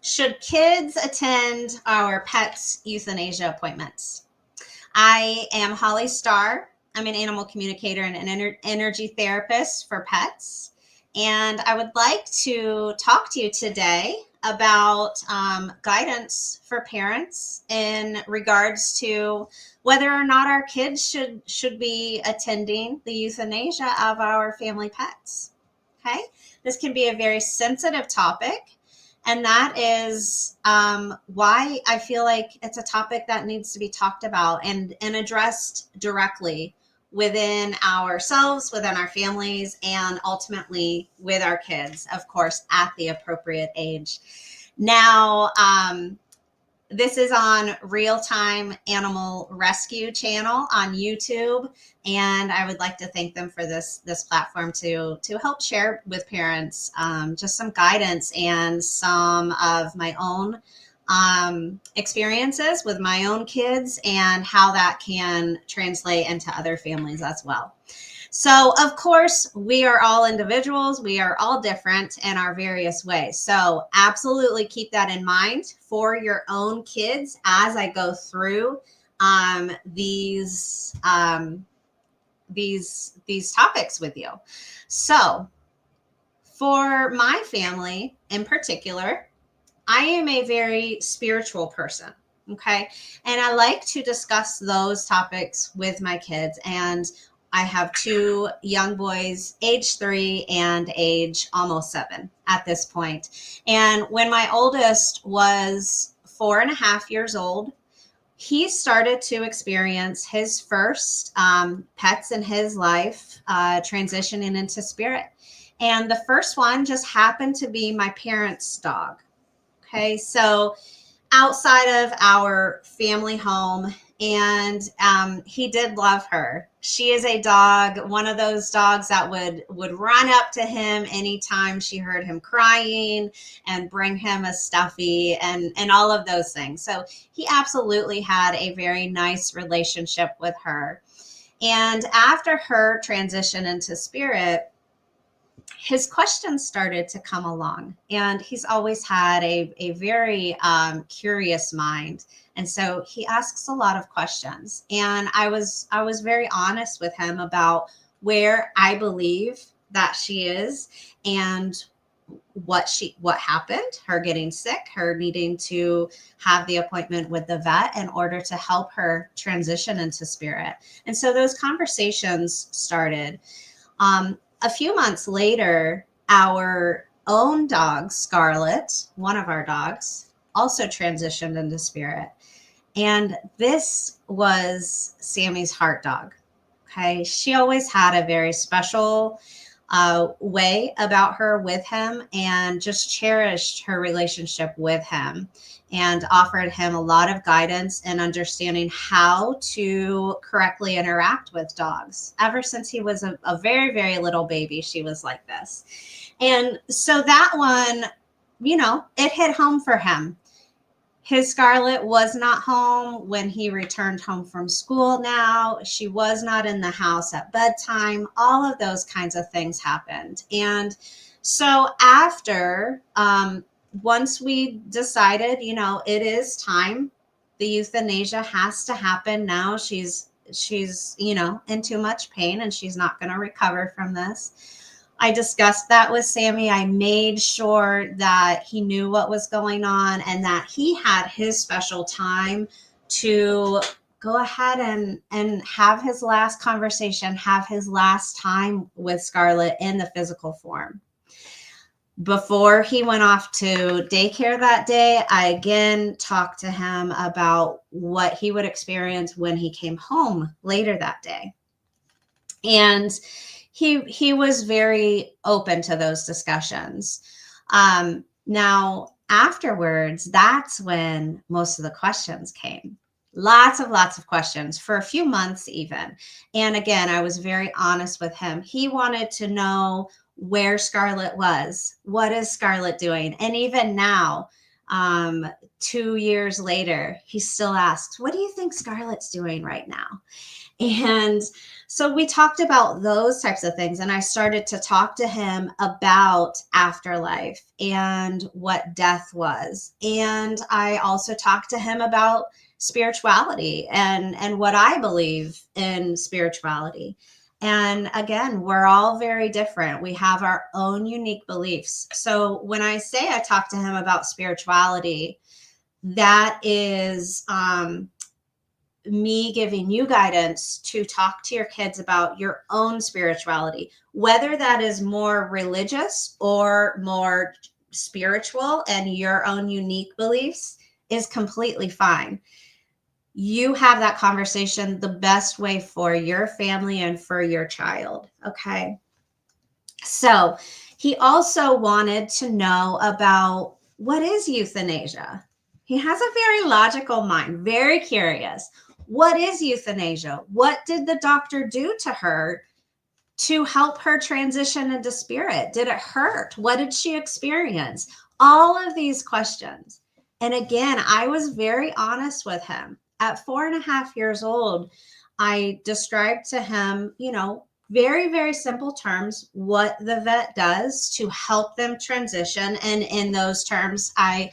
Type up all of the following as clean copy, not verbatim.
Should kids attend our pets' euthanasia appointments? I am Holly Starr. I'm an animal communicator and an energy therapist for pets. And I would like to talk to you today about guidance for parents in regards to whether or not our kids should be attending the euthanasia of our family pets. Okay, this can be a very sensitive topic, and that is why I feel like it's a topic that needs to be talked about and addressed directly within ourselves, within our families, and ultimately with our kids, of course, at the appropriate age. Now, this is on ReelTime Animal Rescue channel on YouTube, and I would like to thank them for this platform to help share with parents just some guidance and some of my own experiences with my own kids and how that can translate into other families as well. So, of course, we are all individuals. We are all different in our various ways. So, absolutely keep that in mind for your own kids as I go through these topics with you. So, for my family in particular, I am a very spiritual person. Okay. And I like to discuss those topics with my kids. And I have two young boys, age 3 and age almost 7 at this point. And when my oldest was 4.5 years old, he started to experience his first pets in his life transitioning into spirit. And the first one just happened to be my parents' dog. Okay, so outside of our family home, and he did love her. She is a dog, one of those dogs that would run up to him anytime she heard him crying and bring him a stuffy and all of those things. So he absolutely had a very nice relationship with her. And after her transition into spirit, his questions started to come along, and he's always had a very curious mind. And so he asks a lot of questions, and I was very honest with him about where I believe that she is and what happened, her getting sick, her needing to have the appointment with the vet in order to help her transition into spirit. And so those conversations started. A few months later, our own dog, Scarlet, one of our dogs, also transitioned into spirit. And this was Sammy's heart dog. Okay. She always had a very special way about her with him, and just cherished her relationship with him and offered him a lot of guidance and understanding how to correctly interact with dogs. Ever since he was a very, very little baby, she was like this. And so that one, it hit home for him. His Scarlet was not home when he returned home from school now. She was not in the house at bedtime. All of those kinds of things happened. And so after, once we decided, it is time, the euthanasia has to happen now. She's in too much pain and she's not going to recover from this. I discussed that with Sammy. I made sure that he knew what was going on and that he had his special time to go ahead and have his last conversation, have his last time with Scarlet in the physical form. Before he went off to daycare that day, I again talked to him about what he would experience when he came home later that day. And he was very open to those discussions. Now, afterwards, that's when most of the questions came. Lots of questions for a few months even. And again, I was very honest with him. He wanted to know where Scarlet was. What is Scarlet doing? And even now, 2 years later, he still asks, what do you think Scarlett's doing right now? And so we talked about those types of things. And I started to talk to him about afterlife and what death was. And I also talked to him about spirituality and what I believe in spirituality. And again, we're all very different. We have our own unique beliefs. So when I say I talk to him about spirituality, that is me giving you guidance to talk to your kids about your own spirituality, whether that is more religious or more spiritual and your own unique beliefs is completely fine. You have that conversation the best way for your family and for your child. Okay. So he also wanted to know about what is euthanasia. He has a very logical mind, very curious. What is euthanasia? What did the doctor do to her to help her transition into spirit? Did it hurt? What did she experience? All of these questions. And again, I was very honest with him. At 4.5 years old, I described to him, very, very simple terms, what the vet does to help them transition. And in those terms, I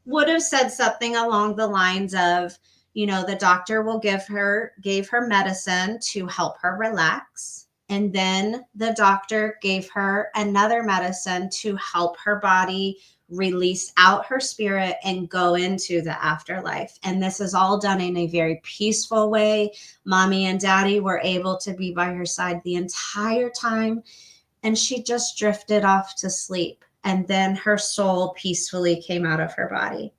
would have said something along the lines of, the doctor gave her medicine to help her relax. And then the doctor gave her another medicine to help her body release out her spirit and go into the afterlife. And this is all done in a very peaceful way. Mommy and daddy were able to be by her side the entire time. And she just drifted off to sleep. And then her soul peacefully came out of her body.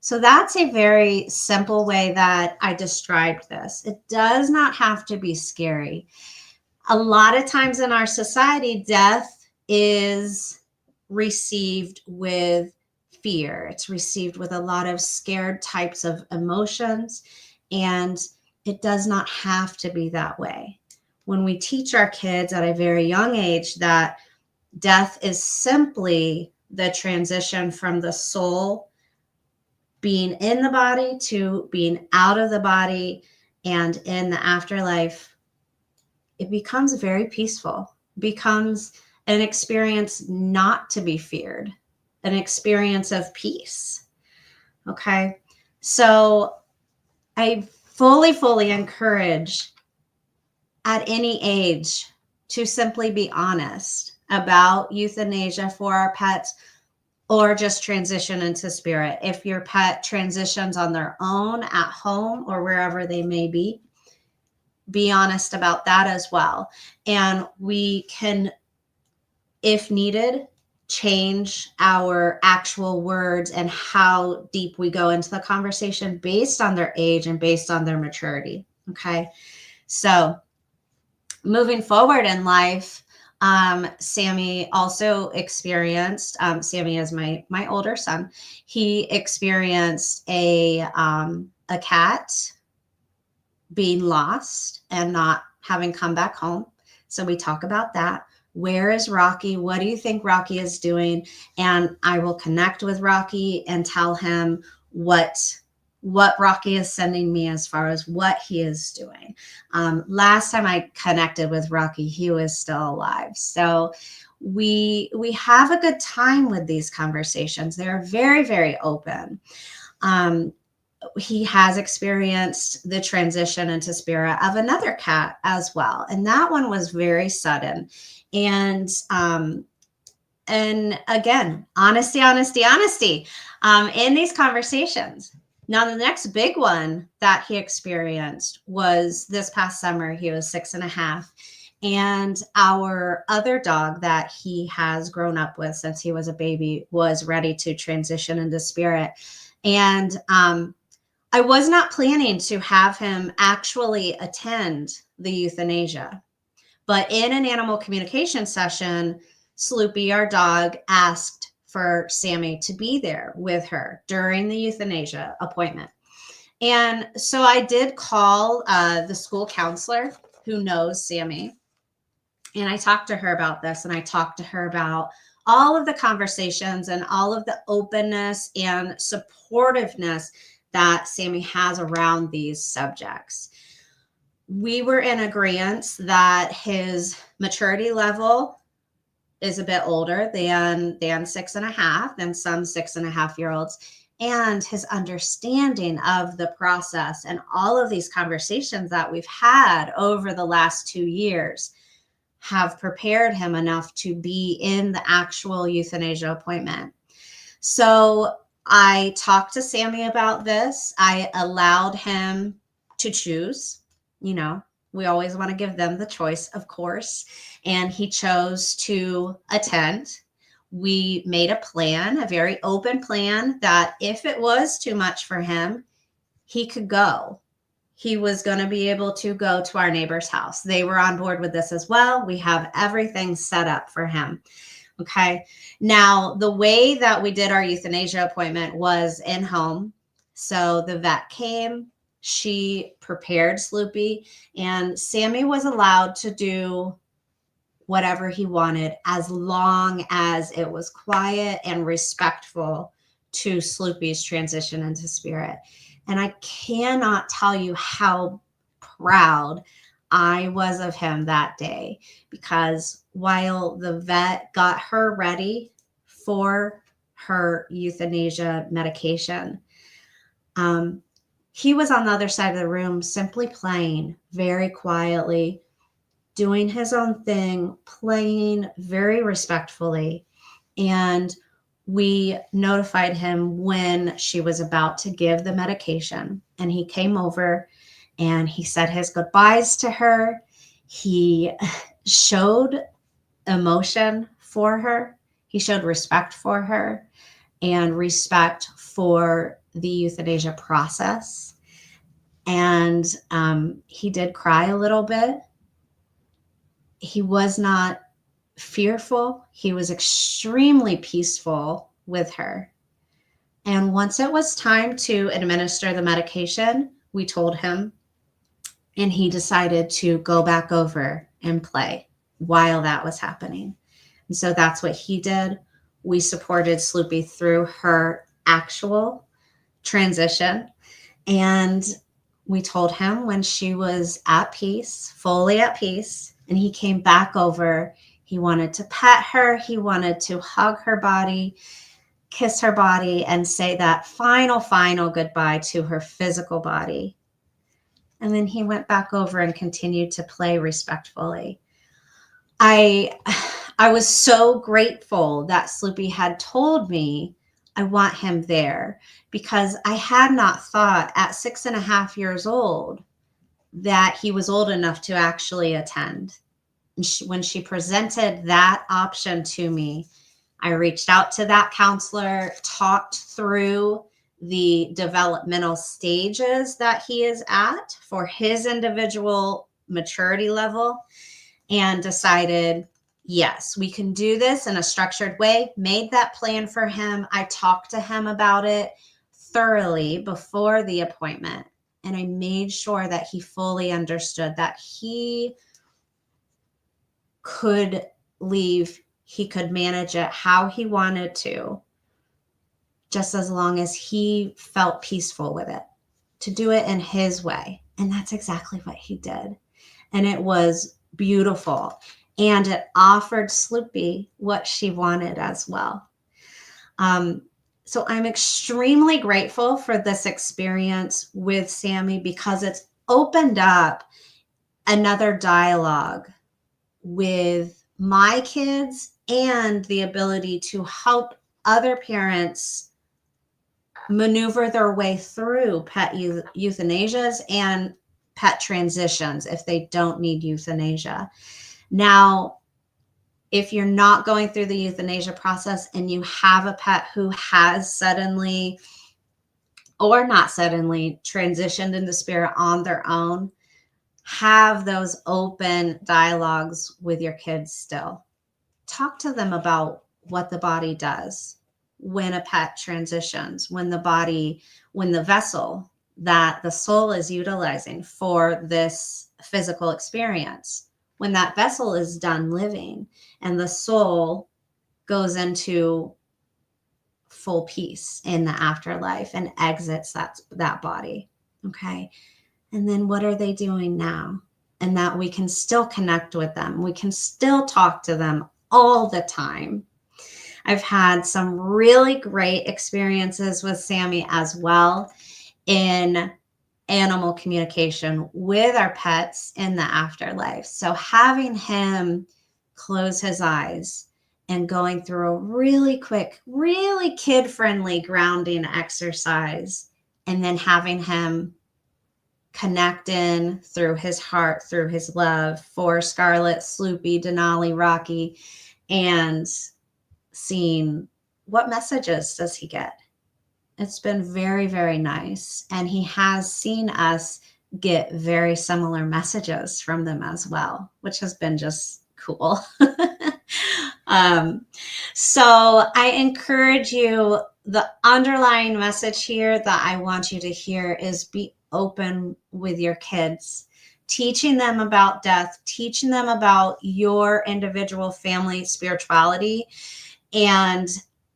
So that's a very simple way that I described this. It does not have to be scary. A lot of times in our society, death is received with fear. It's received with a lot of scared types of emotions, and it does not have to be that way. When we teach our kids at a very young age that death is simply the transition from the soul being in the body to being out of the body and in the afterlife, it becomes very peaceful, becomes an experience not to be feared, an experience of peace. Okay. So I fully encourage at any age to simply be honest about euthanasia for our pets, or just transition into spirit. If your pet transitions on their own at home or wherever they may be honest about that as well. And we can, if needed, change our actual words and how deep we go into the conversation based on their age and based on their maturity. Okay. So moving forward in life, Sammy also experienced, Sammy is my older son. He experienced a cat being lost and not having come back home. So we talk about that. Where is Rocky? What do you think Rocky is doing? And I will connect with Rocky and tell him what Rocky is sending me as far as what he is doing. Last time I connected with Rocky, he was still alive. So we have a good time with these conversations. They're very, very open. He has experienced the transition into spirit of another cat as well. And that one was very sudden. And again, honesty in these conversations. Now, the next big one that he experienced was this past summer. He was 6.5. And our other dog that he has grown up with since he was a baby was ready to transition into spirit. And I was not planning to have him actually attend the euthanasia. But in an animal communication session, Sloopy, our dog, asked for Sammy to be there with her during the euthanasia appointment. And so I did call the school counselor who knows Sammy. And I talked to her about this, and I talked to her about all of the conversations and all of the openness and supportiveness that Sammy has around these subjects. We were in agreement that his maturity level is a bit older than 6.5, than some 6.5-year-olds. And his understanding of the process and all of these conversations that we've had over the last 2 years have prepared him enough to be in the actual euthanasia appointment. So I talked to Sammy about this. I allowed him to choose. You know, we always want to give them the choice, of course. And he chose to attend. We made a plan, a very open plan, that if it was too much for him, he could go. He was going to be able to go to our neighbor's house. They were on board with this as well. We have everything set up for him. Okay. Now, the way that we did our euthanasia appointment was in home. So the vet came, she prepared Sloopy, and Sammy was allowed to do whatever he wanted as long as it was quiet and respectful to Sloopy's transition into spirit. And I cannot tell you how proud I was of him that day, because while the vet got her ready for her euthanasia medication, he was on the other side of the room simply playing very quietly, doing his own thing, playing very respectfully. And we notified him when she was about to give the medication, and he came over and he said his goodbyes to her. He showed emotion for her. He showed respect for her and respect for the euthanasia process. And he did cry a little bit. He was not fearful. He was extremely peaceful with her. And once it was time to administer the medication, we told him, and he decided to go back over and play while that was happening. And so that's what he did. We supported Sloopy through her actual transition. And we told him when she was at peace, fully at peace, and he came back over, he wanted to pet her. He wanted to hug her body, kiss her body, and say that final goodbye to her physical body. And then he went back over and continued to play respectfully. I was so grateful that Sloopy had told me, I want him there, because I had not thought at 6.5 years old that he was old enough to actually attend. And when she presented that option to me, I reached out to that counselor, talked through the developmental stages that he is at for his individual maturity level, and decided, yes, we can do this in a structured way. Made that plan for him. I talked to him about it thoroughly before the appointment, and I made sure that he fully understood that he could leave, he could manage it how he wanted to, just as long as he felt peaceful with it, to do it in his way. And that's exactly what he did. And it was beautiful. And it offered Sloopy what she wanted as well. So I'm extremely grateful for this experience with Sammy, because it's opened up another dialogue with my kids and the ability to help other parents maneuver their way through pet euthanasias and pet transitions if they don't need euthanasia. Now, if you're not going through the euthanasia process and you have a pet who has suddenly or not suddenly transitioned into spirit on their own, have those open dialogues with your kids still. Talk to them about what the body does when a pet transitions, when the vessel that the soul is utilizing for this physical experience, when that vessel is done living and the soul goes into full peace in the afterlife and exits that body. Okay. And then what are they doing now? And that we can still connect with them. We can still talk to them all the time. I've had some really great experiences with Sammy as well in animal communication with our pets in the afterlife. So having him close his eyes and going through a really quick, really kid-friendly grounding exercise, and then having him connect in through his heart, through his love for Scarlet, Sloopy, Denali, Rocky, and seeing what messages does he get. It's been very, very nice. And he has seen us get very similar messages from them as well, which has been just cool. So I encourage you, the underlying message here that I want you to hear is be open with your kids, teaching them about death, teaching them about your individual family spirituality and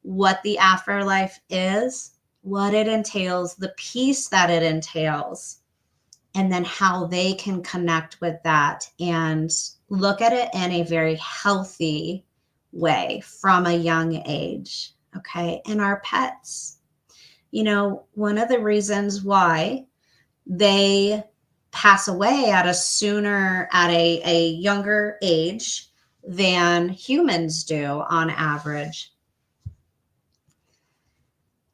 what the afterlife is, what it entails, the peace that it entails, and then how they can connect with that and look at it in a very healthy way from a young age. Okay. And our pets, you know, one of the reasons why they pass away at a younger age than humans do on average.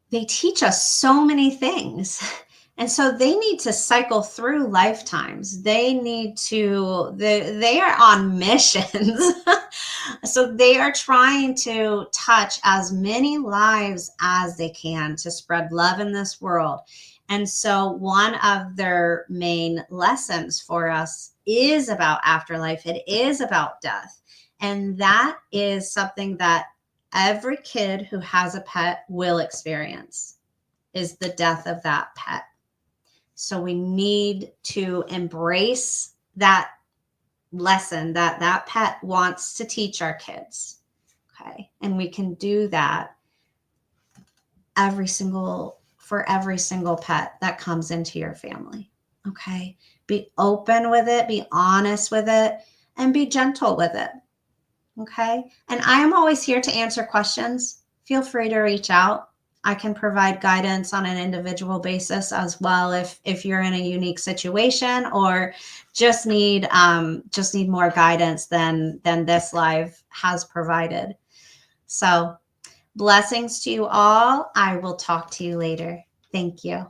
They teach us so many things. And so they need to cycle through lifetimes. They are on missions. So they are trying to touch as many lives as they can to spread love in this world. And so one of their main lessons for us is about afterlife. It is about death. And that is something that every kid who has a pet will experience, is the death of that pet. So we need to embrace that lesson that that pet wants to teach our kids. Okay. And we can do that for every single pet that comes into your family. Okay. Be open with it, be honest with it, and be gentle with it. Okay. And I am always here to answer questions. Feel free to reach out. I can provide guidance on an individual basis as well if you're in a unique situation or just need more guidance than this live has provided. So blessings to you all. I will talk to you later. Thank you.